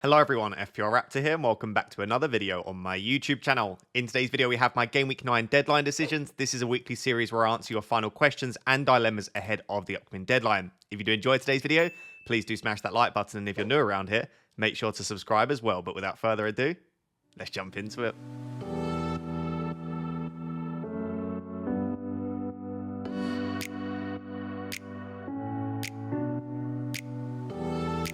Hello everyone, FPL Raptor here and welcome back to another video on my YouTube channel. In today's video we have my Game Week 9 deadline decisions. This is a weekly series where I answer your final questions and dilemmas ahead of the upcoming deadline. If you do enjoy today's video, please do smash that like button, and if you're new around here, make sure to subscribe as well. But without further ado, let's jump into it.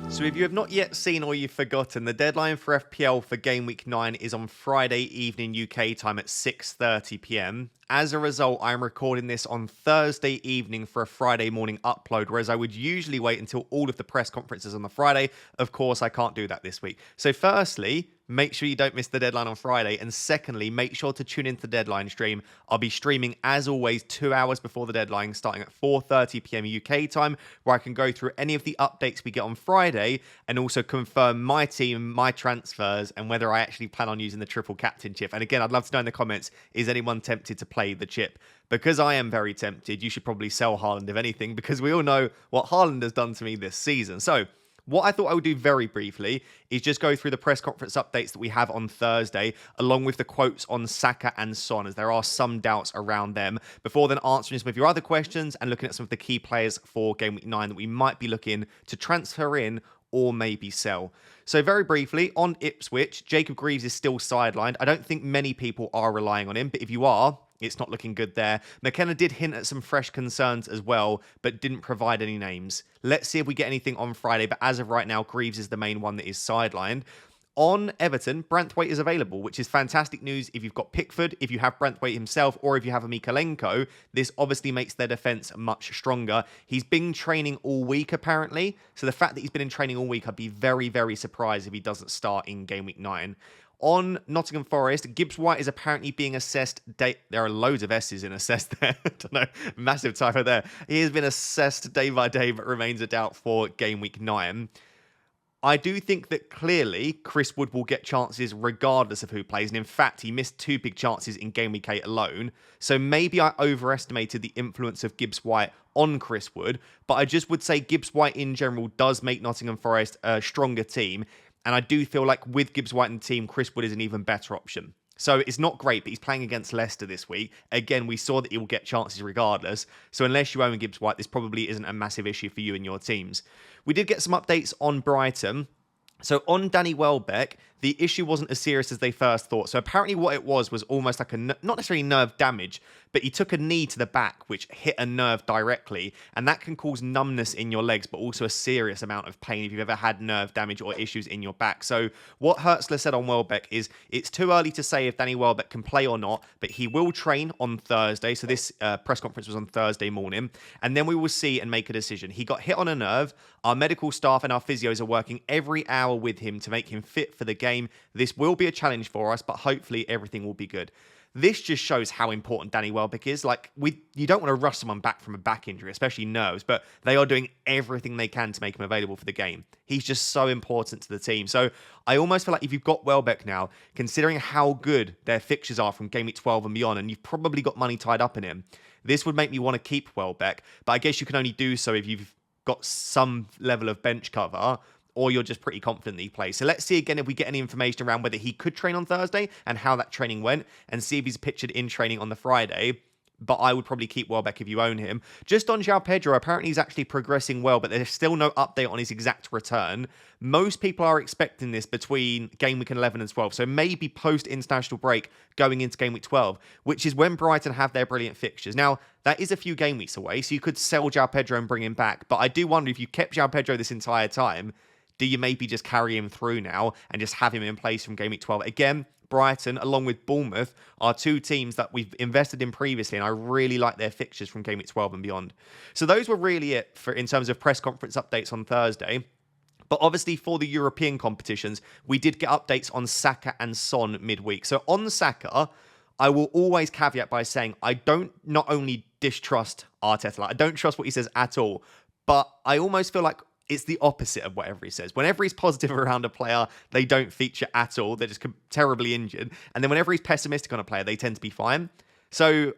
So if you have not yet seen or you've forgotten, the deadline for FPL for Game Week 9 is on Friday evening UK time at 6:30 PM. As a result, I'm recording this on Thursday evening for a Friday morning upload, whereas I would usually wait until all of the press conferences on the Friday. Of course, I can't do that this week. So firstly, make sure you don't miss the deadline on Friday. And secondly, make sure to tune into the deadline stream. I'll be streaming, as always, 2 hours before the deadline, starting at 4:30 PM UK time, where I can go through any of the updates we get on Friday and also confirm my team, my transfers, and whether I actually plan on using the triple captain chip. And again, I'd love to know in the comments, is anyone tempted to play the chip? Because I am very tempted. You should probably sell Haaland, if anything, because we all know what Haaland has done to me this season. So what I thought I would do very briefly is just go through the press conference updates that we have on Thursday, along with the quotes on Saka and Son, as there are some doubts around them, before then answering some of your other questions and looking at some of the key players for Game Week 9 that we might be looking to transfer in or maybe sell. So very briefly, on Ipswich, Jacob Greaves is still sidelined. I don't think many people are relying on him, but if you are, it's not looking good there. McKenna did hint at some fresh concerns as well, but didn't provide any names. Let's see if we get anything on Friday, but as of right now, Greaves is the main one that is sidelined. On Everton, Branthwaite is available, which is fantastic news if you've got Pickford, if you have Branthwaite himself, or if you have a Mikalenko. This obviously makes their defence much stronger. He's been training all week, apparently. So the fact that he's been in training all week, I'd be very, very surprised if he doesn't start in Game Week 9. On Nottingham Forest, Gibbs White is apparently being assessed. There are loads of S's in assessed there. I don't know. Massive typo there. He has been assessed day by day, but remains a doubt for Game Week 9. I do think that clearly Chris Wood will get chances regardless of who plays. And in fact, he missed 2 big chances in Game Week 8 alone. So maybe I overestimated the influence of Gibbs White on Chris Wood. But I just would say Gibbs White in general does make Nottingham Forest a stronger team. And I do feel like with Gibbs White in the team, Chris Wood is an even better option. So it's not great, but he's playing against Leicester this week. Again, we saw that he will get chances regardless. So unless you own Gibbs White, this probably isn't a massive issue for you and your teams. We did get some updates on Brighton. So on Danny Welbeck, the issue wasn't as serious as they first thought. So apparently what it was almost like not necessarily nerve damage, but he took a knee to the back, which hit a nerve directly. And that can cause numbness in your legs, but also a serious amount of pain if you've ever had nerve damage or issues in your back. So what Hertzler said on Welbeck is it's too early to say if Danny Welbeck can play or not, but he will train on Thursday. So this press conference was on Thursday morning. And then we will see and make a decision. He got hit on a nerve. Our medical staff and our physios are working every hour with him to make him fit for the game. This will be a challenge for us, but hopefully everything will be good. This just shows how important Danny Welbeck is. Like, you don't want to rush someone back from a back injury, especially nerves, but they are doing everything they can to make him available for the game. He's just so important to the team. So I almost feel like if you've got Welbeck now, considering how good their fixtures are from Game Week 12 and beyond, and you've probably got money tied up in him, this would make me want to keep Welbeck. But I guess you can only do so if you've got some level of bench cover, or you're just pretty confident that he plays. So let's see again if we get any information around whether he could train on Thursday and how that training went, and see if he's pictured in training on the Friday. But I would probably keep Welbeck if you own him. Just on João Pedro, apparently he's actually progressing well, but there's still no update on his exact return. Most people are expecting this between Game Week 11 and 12, so maybe post-international break going into Game Week 12, which is when Brighton have their brilliant fixtures. Now, that is a few game weeks away, so you could sell João Pedro and bring him back, but I do wonder if you kept João Pedro this entire time, do you maybe just carry him through now and just have him in place from Game Week 12? Again, Brighton, along with Bournemouth, are 2 teams that we've invested in previously, and I really like their fixtures from Game Week 12 and beyond. So those were really it in terms of press conference updates on Thursday. But obviously for the European competitions, we did get updates on Saka and Son midweek. So on Saka, I will always caveat by saying I don't not only distrust Arteta, like I don't trust what he says at all, but I almost feel like it's the opposite of whatever he says. Whenever he's positive around a player, they don't feature at all. They're just terribly injured. And then whenever he's pessimistic on a player, they tend to be fine. So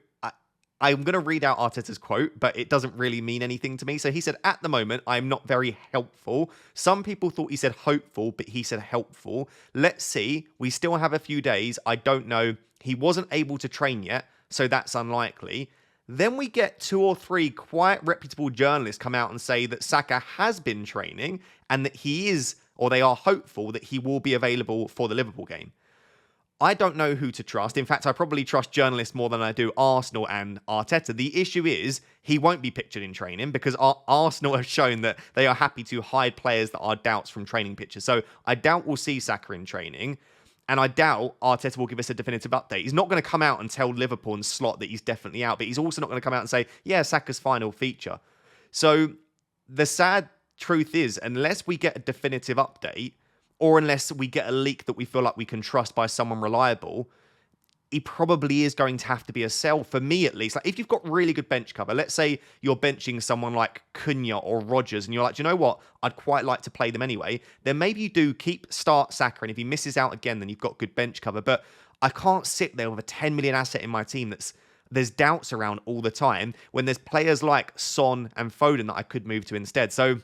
I'm going to read out Arteta's quote, but it doesn't really mean anything to me. So he said, at the moment, I'm not very helpful. Some people thought he said hopeful, but he said helpful. Let's see. We still have a few days. I don't know. He wasn't able to train yet, so that's unlikely. Then we get 2 or 3 quite reputable journalists come out and say that Saka has been training and that he is, or they are hopeful that he will be available for the Liverpool game. I don't know who to trust. In fact, I probably trust journalists more than I do Arsenal and Arteta. The issue is he won't be pictured in training because Arsenal have shown that they are happy to hide players that are doubts from training pictures. So I doubt we'll see Saka in training. And I doubt Arteta will give us a definitive update. He's not going to come out and tell Liverpool and Slot that he's definitely out. But he's also not going to come out and say, yeah, Saka's final feature. So the sad truth is, unless we get a definitive update, or unless we get a leak that we feel like we can trust by someone reliable, he probably is going to have to be a sell, for me at least. Like, if you've got really good bench cover, let's say you're benching someone like Cunha or Rodgers, and you're like, do you know what? I'd quite like to play them anyway. Then maybe you do start Saka, and if he misses out again, then you've got good bench cover. But I can't sit there with a 10 million asset in my team there's doubts around all the time when there's players like Son and Foden that I could move to instead. So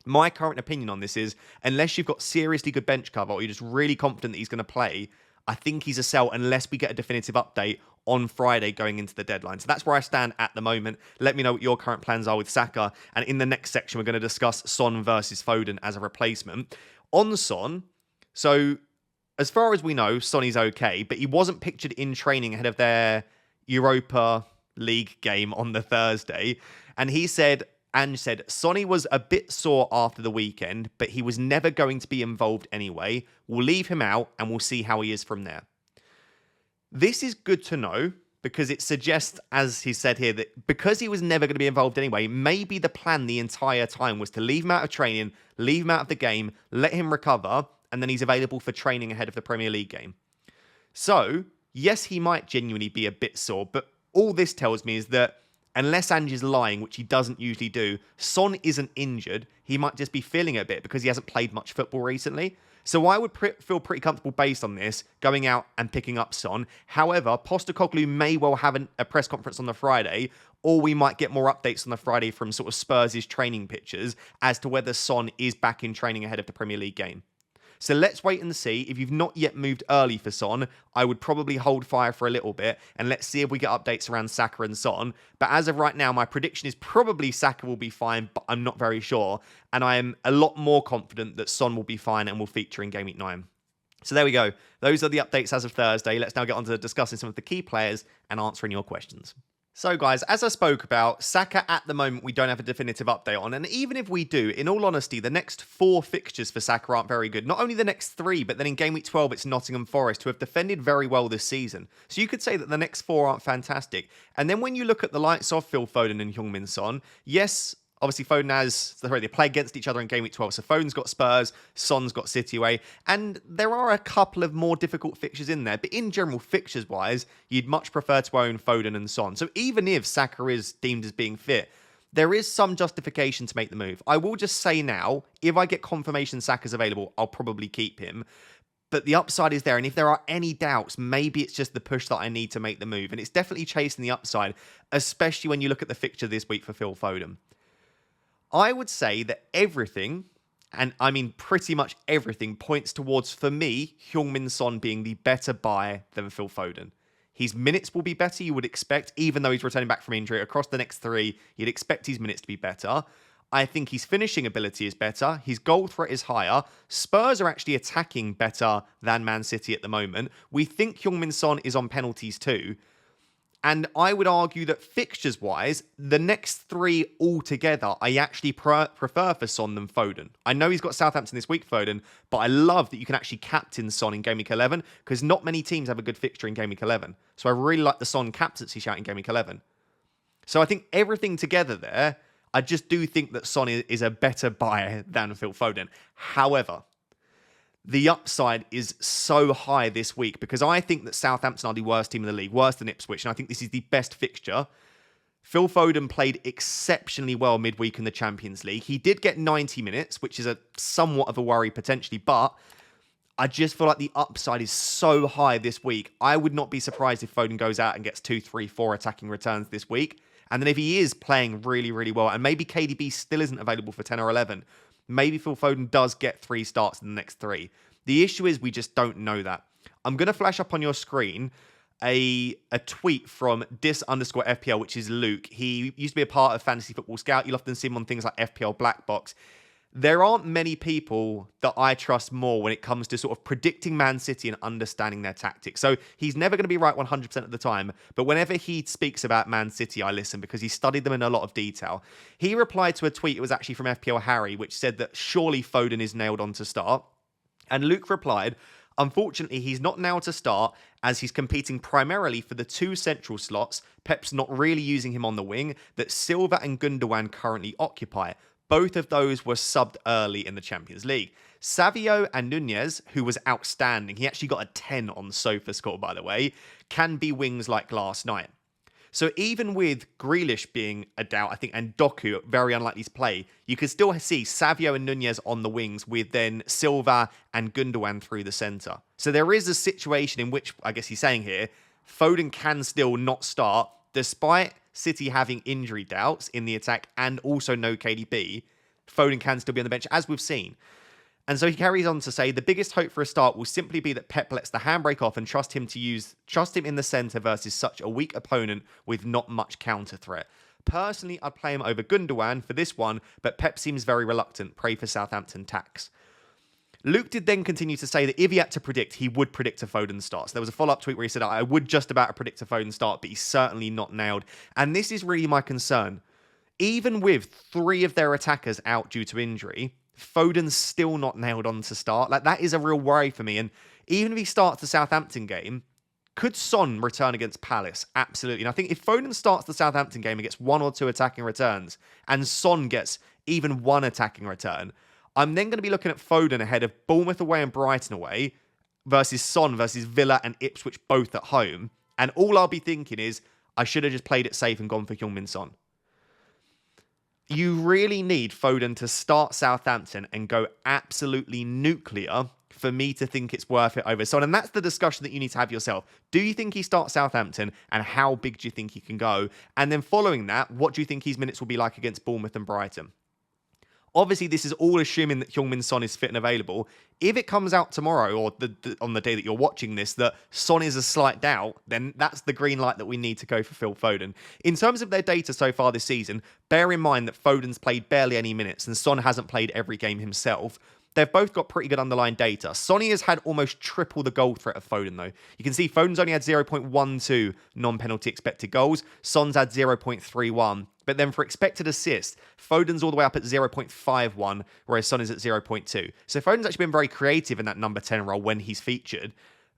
my current opinion on this is, unless you've got seriously good bench cover or you're just really confident that he's going to play, I think he's a sell unless we get a definitive update on Friday going into the deadline. So that's where I stand at the moment. Let me know what your current plans are with Saka. And in the next section, we're going to discuss Son versus Foden as a replacement. On Son, so as far as we know, Son is okay, but he wasn't pictured in training ahead of their Europa League game on the Thursday. And he said, Sonny was a bit sore after the weekend, but he was never going to be involved anyway. We'll leave him out and we'll see how he is from there. This is good to know because it suggests, as he said here, that because he was never going to be involved anyway, maybe the plan the entire time was to leave him out of training, leave him out of the game, let him recover, and then he's available for training ahead of the Premier League game. So, yes, he might genuinely be a bit sore, but all this tells me is that unless Ange is lying, which he doesn't usually do, Son isn't injured. He might just be feeling it a bit because he hasn't played much football recently. So I would feel pretty comfortable based on this, going out and picking up Son. However, Postecoglou may well have a press conference on the Friday, or we might get more updates on the Friday from sort of Spurs' training pictures as to whether Son is back in training ahead of the Premier League game. So let's wait and see. If you've not yet moved early for Son, I would probably hold fire for a little bit, and let's see if we get updates around Saka and Son. But as of right now, my prediction is probably Saka will be fine, but I'm not very sure. And I am a lot more confident that Son will be fine and will feature in Game Week 9. So there we go. Those are the updates as of Thursday. Let's now get on to discussing some of the key players and answering your questions. So guys, as I spoke about, Saka at the moment we don't have a definitive update on, and even if we do, in all honesty, the next 4 fixtures for Saka aren't very good. Not only the next 3, but then in Game Week 12 it's Nottingham Forest, who have defended very well this season. So you could say that the next 4 aren't fantastic. And then when you look at the likes of Phil Foden and Heung-min Son, yes, obviously they play against each other in Game Week 12. So Foden's got Spurs, Son's got City away. And there are a couple of more difficult fixtures in there. But in general, fixtures-wise, you'd much prefer to own Foden and Son. So even if Saka is deemed as being fit, there is some justification to make the move. I will just say now, if I get confirmation Saka's available, I'll probably keep him. But the upside is there. And if there are any doubts, maybe it's just the push that I need to make the move. And it's definitely chasing the upside, especially when you look at the fixture this week for Phil Foden. I would say that everything, and I mean pretty much everything, points towards, for me, Heung-min Son being the better buy than Phil Foden. His minutes will be better, you would expect, even though he's returning back from injury. Across the next 3, you'd expect his minutes to be better. I think his finishing ability is better. His goal threat is higher. Spurs are actually attacking better than Man City at the moment. We think Heung-min Son is on penalties too. And I would argue that fixtures-wise, the next 3 altogether, I actually prefer for Son than Foden. I know he's got Southampton this week, Foden, but I love that you can actually captain Son in Game Week 11, because not many teams have a good fixture in Game Week 11. So I really like the Son captaincy shout in Game Week 11. So I think everything together there, I just do think that Son is a better buy than Phil Foden. However, the upside is so high this week because I think that Southampton are the worst team in the league, worse than Ipswich, and I think this is the best fixture. Phil Foden played exceptionally well midweek in the Champions League. He did get 90 minutes, which is somewhat of a worry potentially, but I just feel like the upside is so high this week. I would not be surprised if Foden goes out and gets 2, 3, 4 attacking returns this week. And then if he is playing really, really well, and maybe KDB still isn't available for 10 or 11, maybe Phil Foden does get 3 starts in the next 3. The issue is we just don't know that. I'm going to flash up on your screen a tweet from dis_FPL, which is Luke. He used to be a part of Fantasy Football Scout. You'll often see him on things like FPL Black Box. There aren't many people that I trust more when it comes to sort of predicting Man City and understanding their tactics. So he's never going to be right 100% of the time, but whenever he speaks about Man City, I listen because he studied them in a lot of detail. He replied to a tweet, it was actually from FPL Harry, which said that surely Foden is nailed on to start. And Luke replied, unfortunately, he's not nailed to start as he's competing primarily for the 2 central slots. Pep's not really using him on the wing that Silva and Gundogan currently occupy. Both of those were subbed early in the Champions League. Savio and Nunez, who was outstanding, he actually got a 10 on SofaScore, by the way, can be wings like last night. So even with Grealish being a doubt, I think, and Doku very unlikely to play, you could still see Savio and Nunez on the wings with then Silva and Gundogan through the centre. So there is a situation in which, I guess he's saying here, Foden can still not start, despite City having injury doubts in the attack and also no KDB. Foden can still be on the bench, as we've seen. And so he carries on to say, the biggest hope for a start will simply be that Pep lets the handbrake off and trust him in the centre versus such a weak opponent with not much counter threat. Personally, I'd play him over Gundogan for this one, but Pep seems very reluctant. Pray for Southampton tax. Luke did then continue to say that if he had to predict, he would predict a Foden start. So there was a follow-up tweet where he said, I would just about predict a Foden start, but he's certainly not nailed. And this is really my concern. Even with 3 of their attackers out due to injury, Foden's still not nailed on to start. Like, that is a real worry for me. And even if he starts the Southampton game, could Son return against Palace? Absolutely. And I think if Foden starts the Southampton game and gets 1 or 2 attacking returns, and Son gets even 1 attacking return, I'm then going to be looking at Foden ahead of Bournemouth away and Brighton away versus Son versus Villa and Ipswich both at home. And all I'll be thinking is, I should have just played it safe and gone for Heung-min Son. You really need Foden to start Southampton and go absolutely nuclear for me to think it's worth it over Son. And that's the discussion that you need to have yourself. Do you think he starts Southampton, and how big do you think he can go? And then following that, what do you think his minutes will be like against Bournemouth and Brighton? Obviously, this is all assuming that Heung-min Son is fit and available. If it comes out tomorrow, or on the day that you're watching this, that Son is a slight doubt, then that's the green light that we need to go for Phil Foden. In terms of their data so far this season, bear in mind that Foden's played barely any minutes and Son hasn't played every game himself. They've both got pretty good underlying data. Sonny has had almost triple the goal threat of Foden, though. You can see Foden's only had 0.12 non-penalty expected goals. Son's had 0.31. But then for expected assists, Foden's all the way up at 0.51, whereas Son is at 0.2. So Foden's actually been very creative in that number 10 role when he's featured,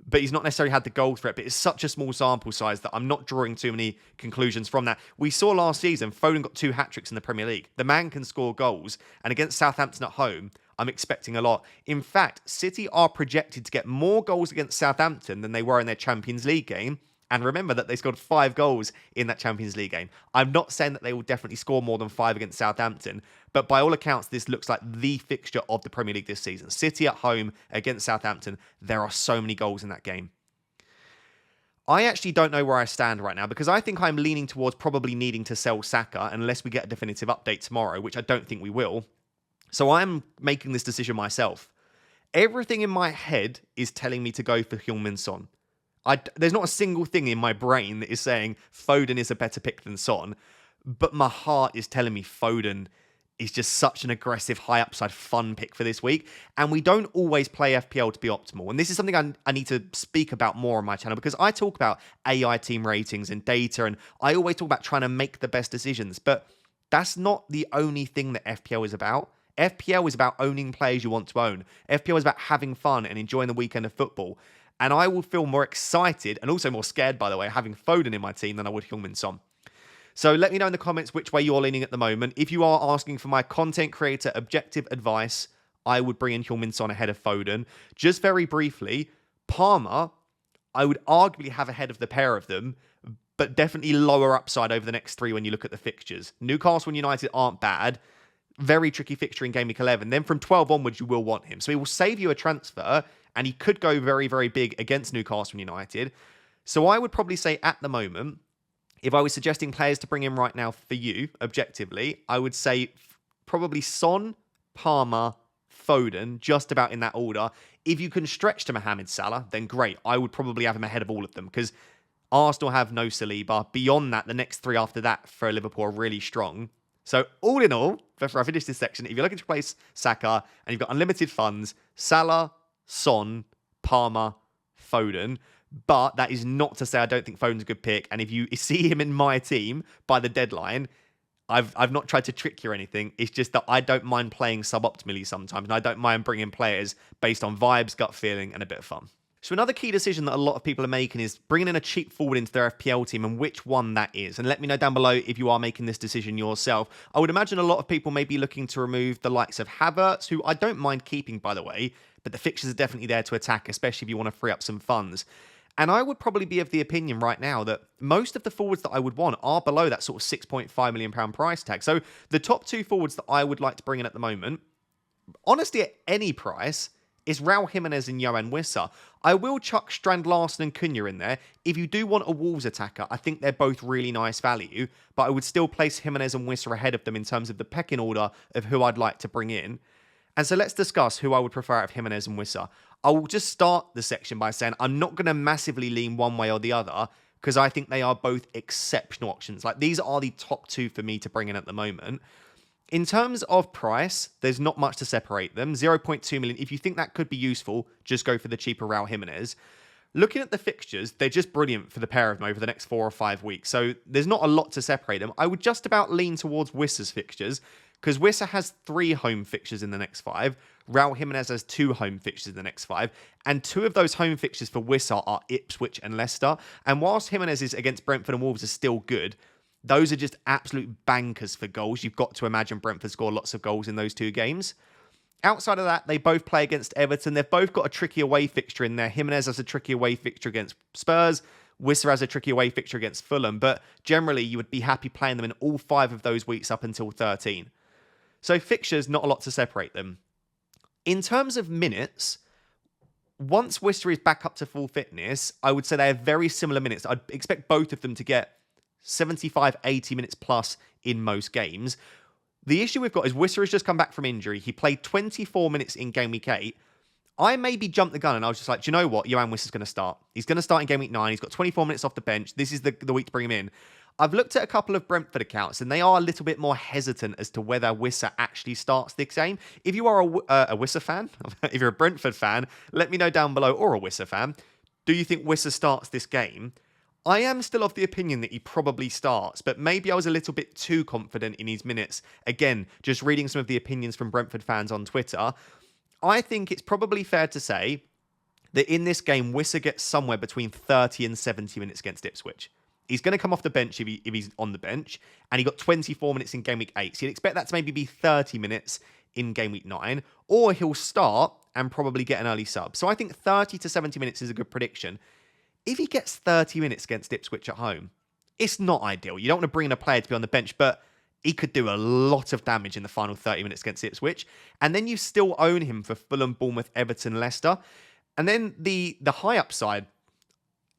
but he's not necessarily had the goal threat. But it's such a small sample size that I'm not drawing too many conclusions from that. We saw last season, Foden got 2 hat-tricks in the Premier League. The man can score goals, and against Southampton at home, I'm expecting a lot. In fact, City are projected to get more goals against Southampton than they were in their Champions League game. And remember that they scored 5 goals in that Champions League game. I'm not saying that they will definitely score more than 5 against Southampton, but by all accounts, this looks like the fixture of the Premier League this season. City at home against Southampton. There are so many goals in that game. I actually don't know where I stand right now, because I think I'm leaning towards probably needing to sell Saka unless we get a definitive update tomorrow, which I don't think we will. So I'm making this decision myself. Everything in my head is telling me to go for Heung-min Son. There's not a single thing in my brain that is saying Foden is a better pick than Son, but my heart is telling me Foden is just such an aggressive, high upside, fun pick for this week. And we don't always play FPL to be optimal. And this is something I need to speak about more on my channel, because I talk about AI team ratings and data, and I always talk about trying to make the best decisions. But that's not the only thing that FPL is about. FPL is about owning players you want to own. FPL is about having fun and enjoying the weekend of football. And I will feel more excited, and also more scared, by the way, having Foden in my team than I would Heung-min Son. So let me know in the comments which way you're leaning at the moment. If you are asking for my content creator objective advice, I would bring in Heung-min Son ahead of Foden. Just very briefly, Palmer, I would arguably have ahead of the pair of them, but definitely lower upside over the next 3 when you look at the fixtures. Newcastle and United aren't bad. Very tricky fixture in Game Week 11. Then from 12 onwards, you will want him. So he will save you a transfer, and he could go very, very big against Newcastle United. So I would probably say at the moment, if I was suggesting players to bring in right now for you, objectively, I would say probably Son, Palmer, Foden, just about in that order. If you can stretch to Mohamed Salah, then great. I would probably have him ahead of all of them because Arsenal have no Saliba. Beyond that, the next three after that for Liverpool are really strong. So all in all, before I finish this section, if you're looking to replace Saka and you've got unlimited funds, Salah, Son, Palmer, Foden. But that is not to say I don't think Foden's a good pick. And if you see him in my team by the deadline, I've not tried to trick you or anything. It's just that I don't mind playing suboptimally sometimes. And I don't mind bringing players based on vibes, gut feeling, and a bit of fun. So another key decision that a lot of people are making is bringing in a cheap forward into their FPL team and which one that is. And let me know down below if you are making this decision yourself. I would imagine a lot of people may be looking to remove the likes of Havertz, who I don't mind keeping, by the way, but the fixtures are definitely there to attack, especially if you want to free up some funds. And I would probably be of the opinion right now that most of the forwards that I would want are below that sort of £6.5 million price tag. So the top two forwards that I would like to bring in at the moment, honestly at any price, is Raul Jimenez and Yohan Wissa. I will chuck Strand Larsen and Cunha in there. If you do want a Wolves attacker, I think they're both really nice value, but I would still place Jimenez and Wissa ahead of them in terms of the pecking order of who I'd like to bring in. And so let's discuss who I would prefer out of Jimenez and Wissa. I will just start the section by saying I'm not going to massively lean one way or the other because I think they are both exceptional options. Like, these are the top two for me to bring in at the moment. In terms of price, there's not much to separate them. 0.2 million. If you think that could be useful, just go for the cheaper Raul Jimenez. Looking at the fixtures, they're just brilliant for the pair of them over the next 4 or 5 weeks. So there's not a lot to separate them. I would just about lean towards Wissa's fixtures because Wissa has 3 home fixtures in the next 5. Raul Jimenez has 2 home fixtures in the next 5. And 2 of those home fixtures for Wissa are Ipswich and Leicester. And whilst Jimenez is against Brentford and Wolves is still good, those are just absolute bankers for goals. You've got to imagine Brentford score lots of goals in those 2 games. Outside of that, they both play against Everton. They've both got a tricky away fixture in there. Jimenez has a tricky away fixture against Spurs. Wissa has a tricky away fixture against Fulham. But generally, you would be happy playing them in all 5 of those weeks up until 13. So fixtures, not a lot to separate them. In terms of minutes, once Wissa is back up to full fitness, I would say they have very similar minutes. I'd expect both of them to get 75, 80 minutes plus in most games. The issue we've got is Wissa has just come back from injury. He played 24 minutes in Game Week 8. I maybe jumped the gun and I was just like, do you know what? Yohan Wissa's going to start. He's going to start in Game Week 9. He's got 24 minutes off the bench. This is the week to bring him in. I've looked at a couple of Brentford accounts and they are a little bit more hesitant as to whether Wissa actually starts this game. If you are a Wissa fan, if you're a Brentford fan, let me know down below, or a Wissa fan. Do you think Wissa starts this game? I am still of the opinion that he probably starts, but maybe I was a little bit too confident in his minutes. Again, just reading some of the opinions from Brentford fans on Twitter, I think it's probably fair to say that in this game, Wissa gets somewhere between 30 and 70 minutes against Ipswich. He's going to come off the bench if he's on the bench, and he got 24 minutes in Game Week 8. So you'd expect that to maybe be 30 minutes in Game Week 9, or he'll start and probably get an early sub. So I think 30 to 70 minutes is a good prediction. If he gets 30 minutes against Ipswich at home, it's not ideal. You don't want to bring in a player to be on the bench, but he could do a lot of damage in the final 30 minutes against Ipswich. And then you still own him for Fulham, Bournemouth, Everton, Leicester. And then the high upside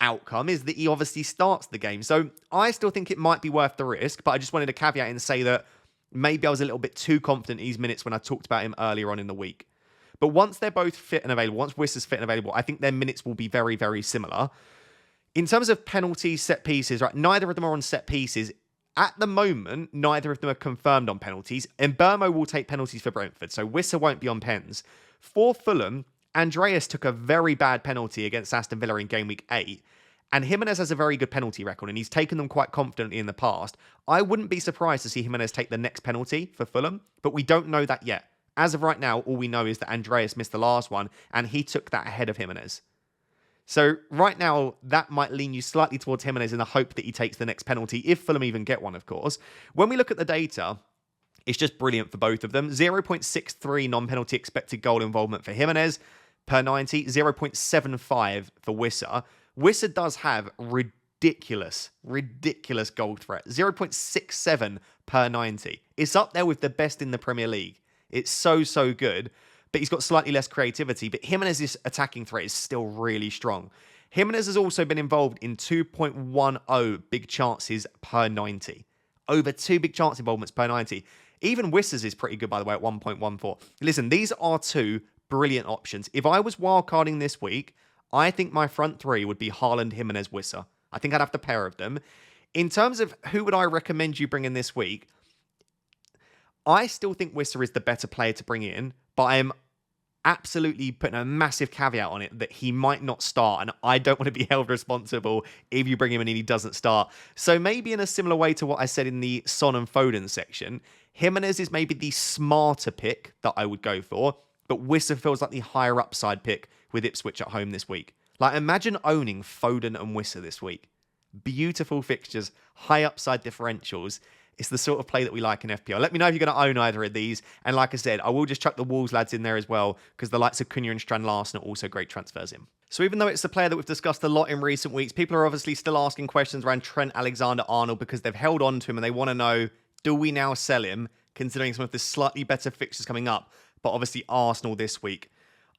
outcome is that he obviously starts the game. So I still think it might be worth the risk, but I just wanted to caveat and say that maybe I was a little bit too confident in his minutes when I talked about him earlier on in the week. But once they're both fit and available, once Wissa's fit and available, I think their minutes will be very, very similar. In terms of penalties, set pieces, right, neither of them are on set pieces. At the moment, neither of them are confirmed on penalties. And Burmo will take penalties for Brentford, so Wissa won't be on pens. For Fulham, Andreas took a very bad penalty against Aston Villa in Game Week 8. And Jimenez has a very good penalty record, and he's taken them quite confidently in the past. I wouldn't be surprised to see Jimenez take the next penalty for Fulham, but we don't know that yet. As of right now, all we know is that Andreas missed the last one, and he took that ahead of Jimenez. So right now, that might lean you slightly towards Jimenez in the hope that he takes the next penalty, if Fulham even get one, of course. When we look at the data, it's just brilliant for both of them. 0.63 non-penalty expected goal involvement for Jimenez per 90, 0.75 for Wissa. Wissa does have ridiculous goal threat. 0.67 per 90. It's up there with the best in the Premier League. It's so good. but he's got slightly less creativity. But Jimenez's attacking threat is still really strong. Jimenez has also been involved in 2.10 big chances per 90. Over 2 big chance involvements per 90. Even Wissa's is pretty good, by the way, at 1.14. Listen, these are 2 brilliant options. If I was wildcarding this week, I think my front 3 would be Haaland, Jimenez, Wissa. I think I'd have the pair of them. In terms of who would I recommend you bring in this week, I still think Wissa is the better player to bring in, but I am absolutely putting a massive caveat on it that he might not start, and I don't want to be held responsible if you bring him in and he doesn't start. So maybe in a similar way to what I said in the Son and Foden section, Jimenez is maybe the smarter pick that I would go for, but Wissa feels like the higher upside pick with Ipswich at home this week. Like, imagine owning Foden and Wissa this week. Beautiful fixtures, high upside differentials. It's the sort of play that we like in FPL. Let me know if you're going to own either of these. And like I said, I will just chuck the Wolves lads in there as well, because the likes of Cunha and Strand Larsen are also great transfers in. So even though it's a player that we've discussed a lot in recent weeks, people are obviously still asking questions around Trent Alexander-Arnold because they've held on to him and they want to know, do we now sell him, considering some of the slightly better fixtures coming up, but obviously Arsenal this week?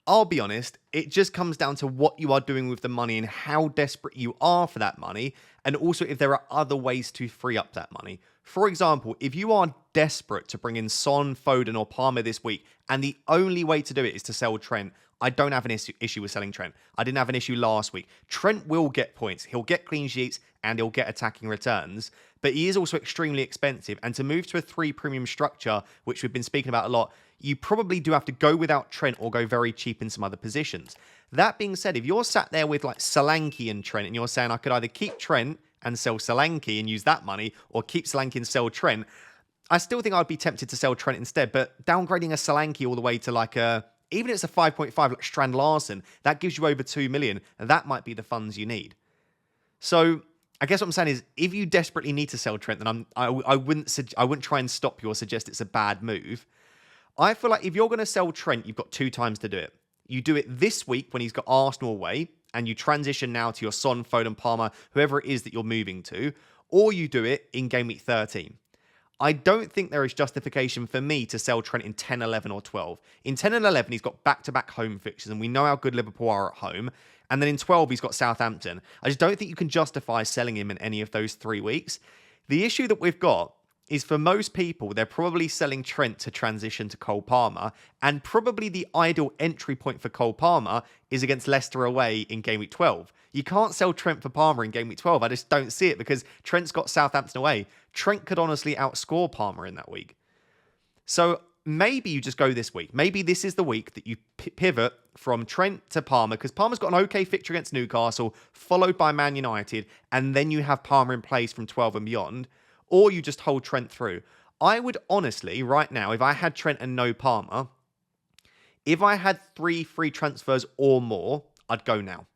I'll be honest, it just comes down to what you are doing with the money and how desperate you are for that money, and also if there are other ways to free up that money. For example, if you are desperate to bring in Son, Foden or Palmer this week, and the only way to do it is to sell Trent, I don't have an issue with selling Trent. I didn't have an issue last week. Trent will get points. He'll get clean sheets and he'll get attacking returns, but he is also extremely expensive. And to move to a 3 premium structure, which we've been speaking about a lot, you probably do have to go without Trent or go very cheap in some other positions. That being said, if you're sat there with like Solanke and Trent and you're saying I could either keep Trent and sell Solanke and use that money, or keep Solanke and sell Trent, I still think I'd be tempted to sell Trent instead. But downgrading a Solanke all the way to like even if it's a 5.5 like Strand Larsen, that gives you over 2 million. And that might be the funds you need. So I guess what I'm saying is, if you desperately need to sell Trent, then I wouldn't try and stop you or suggest it's a bad move. I feel like if you're going to sell Trent, you've got 2 times to do it. You do it this week when he's got Arsenal away, and you transition now to your Son, Foden, Palmer, whoever it is that you're moving to, or you do it in Game Week 13. I don't think there is justification for me to sell Trent in 10, 11 or 12. In 10 and 11, he's got back-to-back home fixtures, and we know how good Liverpool are at home. And then in 12, he's got Southampton. I just don't think you can justify selling him in any of those 3 weeks. The issue that we've got is, for most people, they're probably selling Trent to transition to Cole Palmer, and probably the ideal entry point for Cole Palmer is against Leicester away in Game Week 12. You can't sell Trent for Palmer in Game Week 12. I just don't see it, because Trent's got Southampton away. Trent could honestly outscore Palmer in that week. So maybe you just go this week. Maybe this is the week that you pivot from Trent to Palmer, because Palmer's got an okay fixture against Newcastle, followed by Man United, and then you have Palmer in place from 12 and beyond. Or you just hold Trent through. I would honestly, right now, if I had Trent and no Palmer, if I had 3 free transfers or more, I'd go now.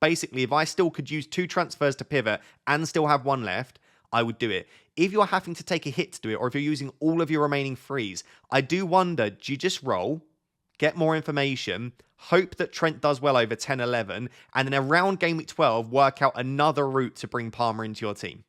Basically, if I still could use 2 transfers to pivot and still have 1 left, I would do it. If you're having to take a hit to do it, or if you're using all of your remaining frees, I do wonder, do you just roll, get more information, hope that Trent does well over 10, 11, and then around Game Week 12, work out another route to bring Palmer into your team?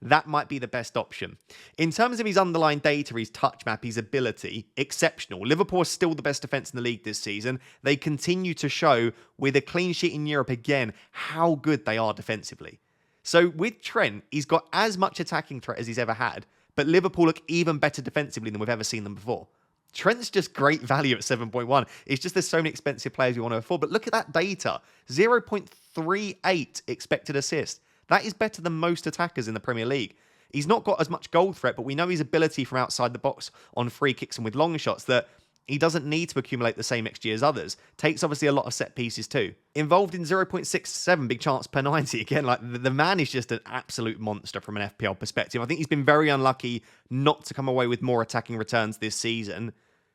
That might be the best option. In terms of his underlying data, his touch map, his ability, exceptional. Liverpool are still the best defence in the league this season. They continue to show, with a clean sheet in Europe again, how good they are defensively. So with Trent, he's got as much attacking threat as he's ever had, but Liverpool look even better defensively than we've ever seen them before. Trent's just great value at 7.1. It's just there's so many expensive players we want to afford. But look at that data. 0.38 expected assist. That is better than most attackers in the Premier League. He's not got as much goal threat, but we know his ability from outside the box on free kicks and with long shots, that he doesn't need to accumulate the same XG as others. Takes obviously a lot of set pieces too. Involved in 0.67 big chance per 90. Again, like the man is just an absolute monster from an FPL perspective. I think he's been very unlucky not to come away with more attacking returns this season.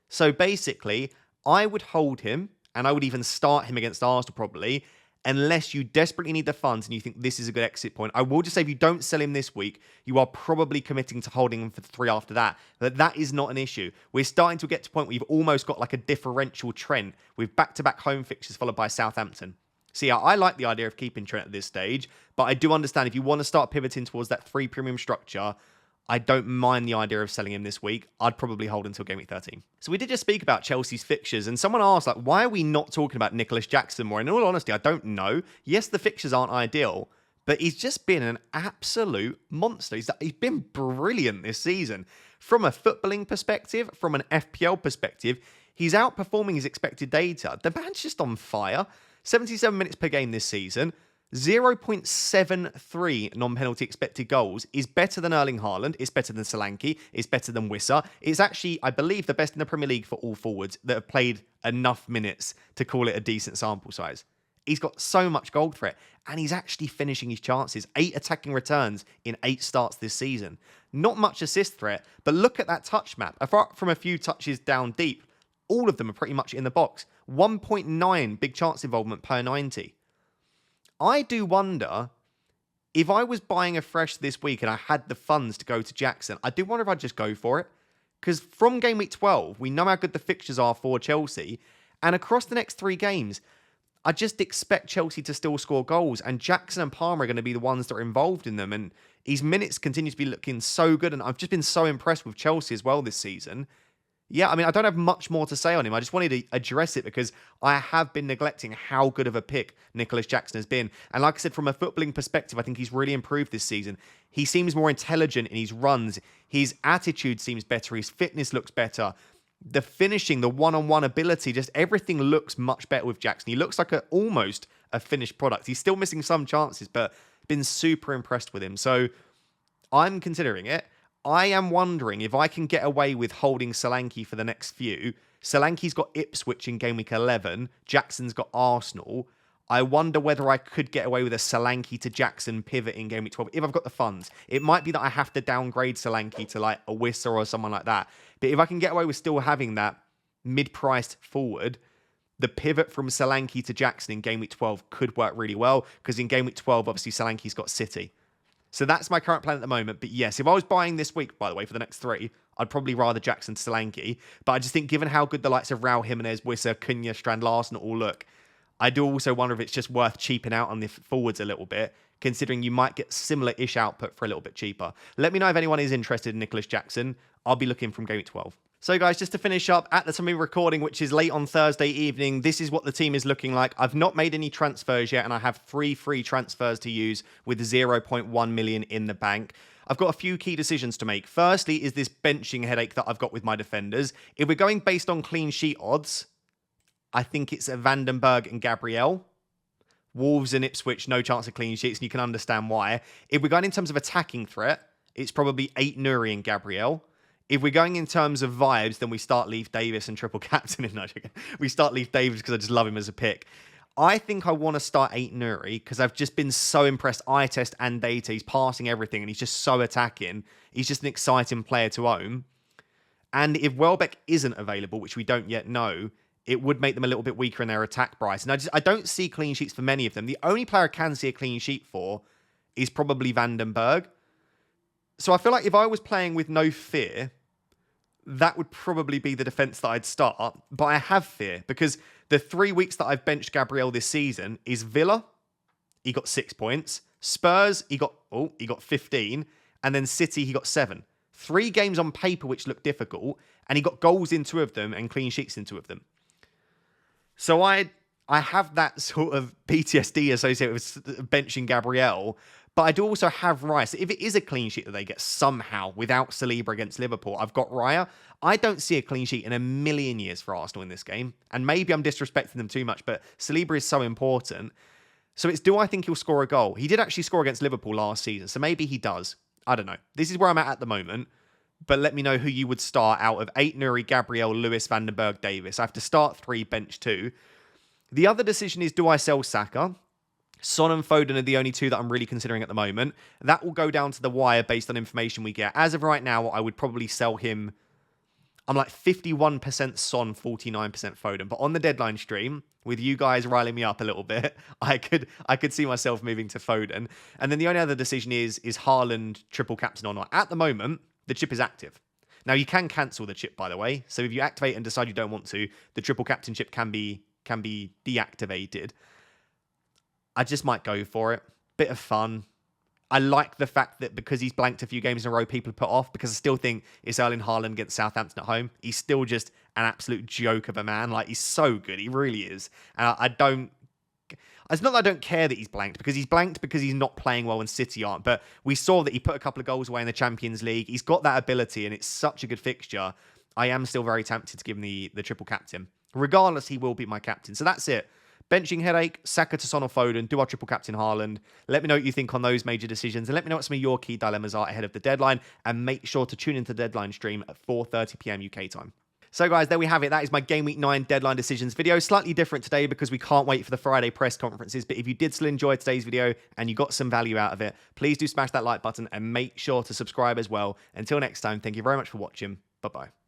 So basically, I would hold him, and I would even start him against Arsenal probably, unless you desperately need the funds and you think this is a good exit point. I will just say, if you don't sell him this week, you are probably committing to holding him for the 3 after that. But that is not an issue. We're starting to get to a point where you've almost got like a differential Trent with back-to-back home fixtures followed by Southampton. So yeah, I like the idea of keeping Trent at this stage, but I do understand if you want to start pivoting towards that 3 premium structure, I don't mind the idea of selling him this week. I'd probably hold until game week 13. So we did just speak about Chelsea's fixtures, and someone asked, like, why are we not talking about Nicholas Jackson more? And in all honesty, I don't know. Yes, the fixtures aren't ideal, but he's just been an absolute monster. He's been brilliant this season. From a footballing perspective, from an FPL perspective, he's outperforming his expected data. The man's just on fire. 77 minutes per game this season. 0.73 non-penalty expected goals is better than Erling Haaland. It's better than Solanke. It's better than Wissa. It's actually, I believe, the best in the Premier League for all forwards that have played enough minutes to call it a decent sample size. He's got so much goal threat, and he's actually finishing his chances. 8 attacking returns in 8 starts this season. Not much assist threat, but look at that touch map. Apart from a few touches down deep, all of them are pretty much in the box. 1.9 big chance involvement per 90. I do wonder, if I was buying afresh this week and I had the funds to go to Jackson, I do wonder if I'd just go for it. Because from game week 12, we know how good the fixtures are for Chelsea. And across the next 3 games, I just expect Chelsea to still score goals. And Jackson and Palmer are going to be the ones that are involved in them. And his minutes continue to be looking so good. And I've just been so impressed with Chelsea as well this season. Yeah, I mean, I don't have much more to say on him. I just wanted to address it because I have been neglecting how good of a pick Nicholas Jackson has been. And like I said, from a footballing perspective, I think he's really improved this season. He seems more intelligent in his runs. His attitude seems better. His fitness looks better. The finishing, the one-on-one ability, just everything looks much better with Jackson. He looks like almost a finished product. He's still missing some chances, but been super impressed with him. So I'm considering it. I am wondering if I can get away with holding Solanke for the next few. Solanke's got Ipswich in game week 11. Jackson's got Arsenal. I wonder whether I could get away with a Solanke to Jackson pivot in game week 12 if I've got the funds. It might be that I have to downgrade Solanke to like a Wissa or someone like that. But if I can get away with still having that mid-priced forward, the pivot from Solanke to Jackson in game week 12 could work really well, because in game week 12, obviously, Solanke's got City. So that's my current plan at the moment. But yes, if I was buying this week, by the way, for the next 3, I'd probably rather Jackson to Solanke. But I just think given how good the likes of Raul, Jimenez, Wissa, Cunha, Strand Larsen all look, I do also wonder if it's just worth cheaping out on the forwards a little bit, considering you might get similar-ish output for a little bit cheaper. Let me know if anyone is interested in Nicholas Jackson. I'll be looking from game week 12. So guys, just to finish up, at the time of recording, which is late on Thursday evening, this is what the team is looking like. I've not made any transfers yet, and I have 3 free transfers to use with 0.1 million in the bank. I've got a few key decisions to make. Firstly is this benching headache that I've got with my defenders. If we're going based on clean sheet odds, I think it's Vandenberg and Gabriel. Wolves and Ipswich, no chance of clean sheets, and you can understand why. If we're going in terms of attacking threat, it's probably 8 Nuri and Gabriel. If we're going in terms of vibes, then we start Leif Davis and triple captain. No, we start Leif Davis because I just love him as a pick. I think I want to start 8 Nuri because I've just been so impressed. Eye test and data. He's passing everything and he's just so attacking. He's just an exciting player to own. And if Welbeck isn't available, which we don't yet know, it would make them a little bit weaker in their attack price. And I don't see clean sheets for many of them. The only player I can see a clean sheet for is probably Vandenberg. So I feel like if I was playing with no fear, that would probably be the defence that I'd start. But I have fear because the 3 weeks that I've benched Gabriel this season is Villa. He got 6 points. Spurs, he got 15. And then City, he got 7. 3 games on paper which look difficult. And he got goals in 2 of them and clean sheets in 2 of them. So I have that sort of PTSD associated with benching Gabriel. But I do also have Raya. So if it is a clean sheet that they get somehow without Saliba against Liverpool, I've got Raya. I don't see a clean sheet in a million years for Arsenal in this game. And maybe I'm disrespecting them too much, but Saliba is so important. So it's, do I think he'll score a goal? He did actually score against Liverpool last season, so maybe he does. I don't know. This is where I'm at the moment. But let me know who you would start out of 8 Nuri, Gabriel, Lewis, Vandenberg, Davis. I have to start 3, bench 2. The other decision is, do I sell Saka? Son and Foden are the only 2 that I'm really considering at the moment. That will go down to the wire based on information we get. As of right now, I would probably sell him. I'm like 51% Son, 49% Foden. But on the deadline stream, with you guys riling me up a little bit, I could see myself moving to Foden. And then the only other decision is Haaland triple captain or not. At the moment, the chip is active. Now, you can cancel the chip, by the way. So if you activate and decide you don't want to, the triple captain chip can be deactivated. I just might go for it. Bit of fun. I like the fact that because he's blanked a few games in a row, people are put off, because I still think it's Erling Haaland against Southampton at home. He's still just an absolute joke of a man. Like, he's so good. He really is. And I don't... It's not that I don't care that he's blanked, because he's blanked because he's not playing well and City aren't. But we saw that he put a couple of goals away in the Champions League. He's got that ability, and it's such a good fixture. I am still very tempted to give him the triple captain. Regardless, he will be my captain. So that's it. Benching headache, Saka to Son or Foden, do our triple captain Haaland. Let me know what you think on those major decisions, and let me know what some of your key dilemmas are ahead of the deadline, and make sure to tune into the deadline stream at 4:30 p.m. UK time. So guys, there we have it. That is my Game Week 9 deadline decisions video. Slightly different today because we can't wait for the Friday press conferences, but if you did still enjoy today's video and you got some value out of it, please do smash that like button and make sure to subscribe as well. Until next time, thank you very much for watching. Bye-bye.